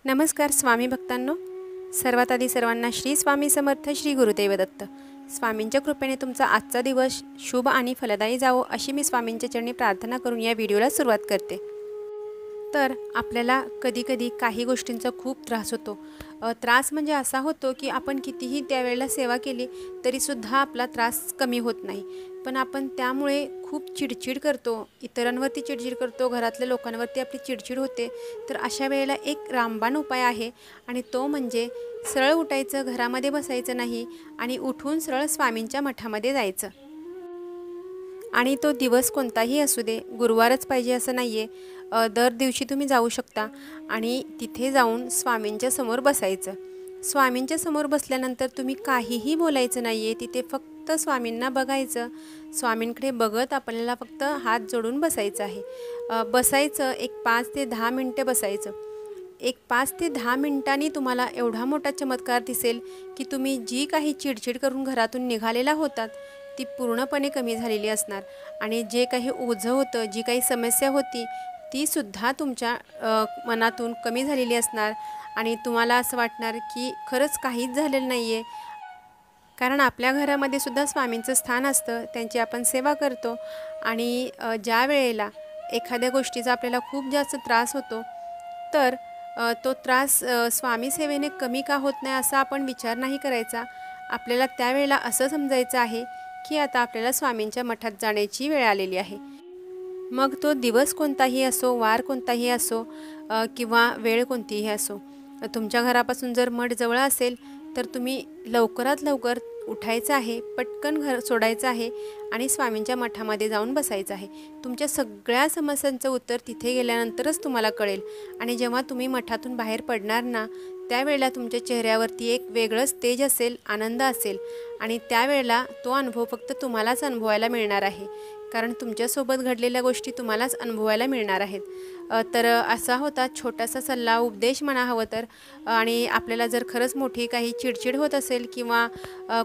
नमस्कार स्वामी भक्तांनो, सर्वात आधी सर्वांना श्री स्वामी समर्थ, श्री गुरुदेव दत्त। स्वामींच्या कृपेने तुमचा आजचा दिवस शुभ आणि फलदायी जावो अशी मी स्वामींच्या चरणी प्रार्थना करून या व्हिडिओला सुरुवात करते। तर आपल्याला कधी-कधी काही गोष्टींचा खूप त्रास होतो। त्रास म्हणजे असा होतो की आपण कितीही त्यावेळेला सेवा केली तरी सुद्धा आपला त्रास कमी होत नाही, पण आपण त्यामुळे खूप चिडचिड करतो, इतरांवरती चिडचिड करतो, घरातल्या लोकांवरती आपली चिडचिड होते। तर अशा वेळेला एक रामबाण उपाय आहे आणि तो म्हणजे सरळ उठायचं, घरामध्ये बसायचं नाही आणि उठून सरळ स्वामींच्या मठामध्ये जायचं। आणि तो दिवस कोणताही असू दे, गुरुवारच पाहिजे असं नाही आहे, दर दिवशी तुम्ही जाऊ शकता आणि तिथे जाऊन स्वामींच्या समोर बसायचं। स्वामींच्या समोर बसल्यानंतर तुम्ही काहीही बोलायचं नाही आहे, तिथे फक्त स्वामींना बघायचं, स्वामींकडे बघत आपल्याला फक्त हात जोडून बसायचं आहे। बसायचं एक 5 ते 10 मिनटे बसायचं। एक 5 ते 10 मिनिटांनी तुम्हाला एवढा मोठा चमत्कार दिसेल की तुम्ही जी काही चिडचिड करून घरातून निघालेला होतात ती पूर्णपणे कमी झालेली असणार आणि जे काही ओझं होतं, जी काही समस्या होती ती सुद्धा तुमच्या मनातून कमी झालेली असणार आणि तुम्हाला असं वाटणार की खरंच काहीच झालेलं नाही आहे। कारण आपल्या घरामध्ये सुद्धा स्वामींचं स्थान असतं, त्यांची आपण सेवा करतो आणि ज्या वेळेला एखाद्या गोष्टीचा आपल्याला खूप जास्त त्रास होतो तर तो त्रास स्वामी सेवेने कमी का होत नाही असा आपण विचार नाही करायचा। आपल्याला त्यावेळेला असं समजायचं आहे की आता आपल्याला स्वामींच्या मठात जाण्याची वेळ आलेली आहे। मग तो दिवस कोणताही असो, वार कोणताही असो किंवा वेळ कोणतीही असो, तुमच्या घरापासून जर मठ जवळ असेल तर तुम्ही लवकरात लवकर उठायचं आहे, पटकन घर सोडायचं आहे आणि स्वामींच्या मठामध्ये जाऊन बसायचं आहे। तुमच्या सगळ्या समस्यांचं उत्तर तिथे गेल्यानंतरच तुम्हाला कळेल आणि जेव्हा तुम्ही मठातून बाहेर पडणार ना त्यावेळेला तुमच्या चेहऱ्यावरती एक वेगळंच तेज असेल, आनंद असेल आणि त्यावेळेला तो अनुभव फक्त तुम्हालाच अनुभवायला मिळणार आहे, कारण तुमच्यासोबत घडलेल्या गोष्टी तुम्हालाच अनुभवायला मिळणार आहेत। तर असा होता छोटासा सल्ला, उपदेश म्हणा हवं तर। आणि आपल्याला जर खरंच मोठी काही चिडचिड होत असेल किंवा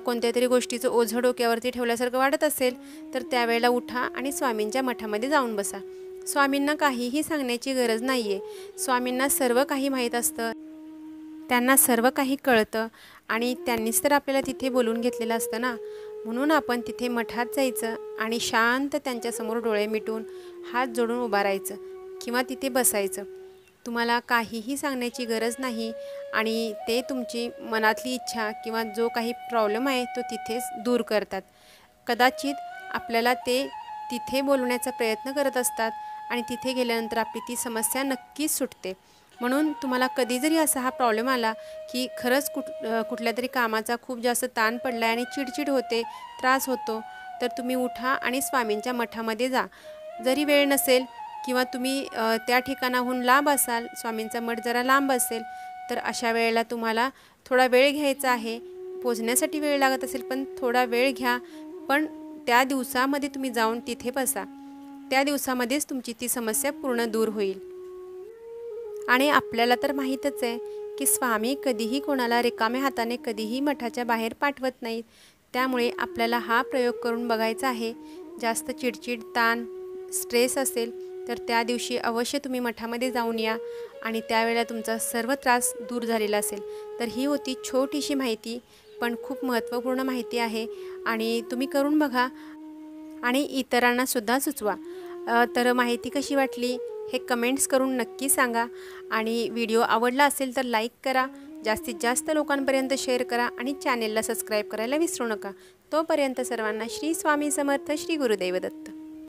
कोणत्या तरी गोष्टीचं ओझं डोक्यावरती ठेवल्यासारखं वाटत असेल तर त्यावेळेला उठा आणि स्वामींच्या मठामध्ये जाऊन बसा। स्वामींना काहीही सांगण्याची गरज नाही आहे, स्वामींना सर्व काही माहीत असतं, त्यांना सर्व काही कळतं आणि त्यांनीच तर आपल्याला तिथे बोलून घेतलेलं असतं ना। म्हणून आपण तिथे मठात जायचं आणि शांत त्यांच्यासमोर डोळे मिटून हात जोडून उभा राहायचं किंवा तिथे बसायचं। तुम्हाला काहीही सांगण्याची गरज नाही आणि ते तुमची मनातली इच्छा किंवा जो काही प्रॉब्लेम आहे तो तिथेच दूर करतात। कदाचित आपल्याला ते तिथे बोलवण्याचा प्रयत्न करत असतात आणि तिथे गेल्यानंतर आपली ती समस्या नक्कीच सुटते। म्हणून तुम्हाला कधी जरी असा हा प्रॉब्लेम आला की खरंच कुठल्या तरी कामाचा खूप जास्त ताण पडला आहे आणि चिडचिड होते, त्रास होतो, तर तुम्ही उठा आणि स्वामींच्या मठामध्ये जा। जरी वेळ नसेल किंवा तुम्ही त्या ठिकाणाहून लांब असाल, स्वामींचा मठ जरा लांब असेल, तर अशा वेळेला तुम्हाला थोडा वेळ घ्यायचा आहे। पोचण्यासाठी वेळ लागत असेल पण थोडा वेळ घ्या, पण त्या दिवसामध्ये तुम्ही जाऊन तिथे बसा, त्या दिवसामध्येच तुमची ती समस्या पूर्ण दूर होईल। आणि आपल्याला तर माहीतच आहे की स्वामी कधीही कोणाला रिकाम्या हाताने कधीही मठाच्या बाहेर पाठवत नाहीत, त्यामुळे आपल्याला हा प्रयोग करून बघायचा आहे। जास्त चिडचिड, ताण, स्ट्रेस असेल तर त्या दिवशी अवश्य तुम्ही मठामध्ये जाऊन या आणि त्यावेळेला तुमचा सर्व त्रास दूर झालेला असेल। तर ही होती छोटीशी माहिती, पण खूप महत्त्वपूर्ण माहिती आहे आणि तुम्ही करून बघा आणि इतरांनासुद्धा सुचवा। तर माहिती कशी वाटली हे कमेंट्स करून नक्की सांगा आणि व्हिडिओ आवडला असेल तर लाईक करा, जास्तीत जास्त लोकांपर्यंत शेअर करा आणि चॅनेलला सबस्क्राईब करायला विसरू नका। तोपर्यंत सर्वांना श्री स्वामी समर्थ, श्री गुरुदेव दत्त।